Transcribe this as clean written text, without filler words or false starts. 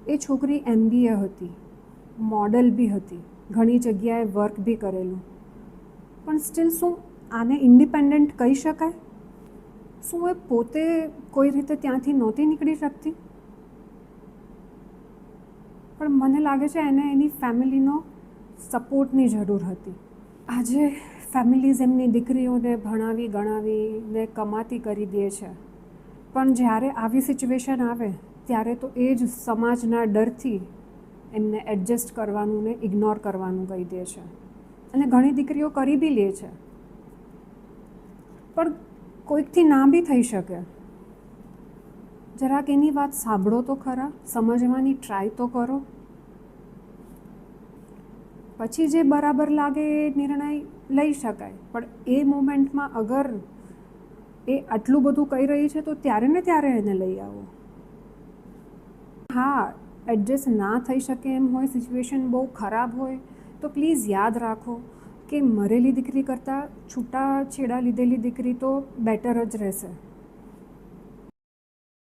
એ છોકરી MBA હતી, model બી હતી, ઘણી જગ્યાએ વર્ક બી કરેલું, પણ સ્ટીલ શું આને ઇન્ડિપેન્ડન્ટ કહી શકાય? શું એ પોતે કોઈ રીતે ત્યાંથી નહોતી નીકળી શકતી? પણ મને લાગે છે એને એની ફેમિલીનો સપોર્ટની જરૂર હતી. આજે ફેમિલીઝ એમની દીકરીઓને ભણાવી ગણાવીને કમાતી કરી દે છે, પણ જ્યારે આવી સિચ્યુએશન આવે ત્યારે તો એ જ સમાજના ડરથી એમને એડજસ્ટ કરવાનું ને ઇગ્નોર કરવાનું કહી દે છે. અને ઘણી દીકરીઓ કરી બી લે છે, પણ કોઈકથી ના બી થઈ શકે. જરાક એની વાત સાંભળો તો ખરા, સમજવાની ટ્રાય તો કરો, પછી જે બરાબર લાગે એ નિર્ણય લઈ શકાય. પણ એ મોમેન્ટમાં અગર એ આટલું બધું કહી રહી છે તો ત્યારે ને ત્યારે એને લઈ આવો. હા, એડજસ્ટ ના થઈ શકે એમ હોય, સિચ્યુએશન બહુ ખરાબ હોય, તો પ્લીઝ યાદ રાખો કે મરેલી દીકરી કરતાં છૂટાછેડા લીધેલી દીકરી તો બેટર જ રહેશે.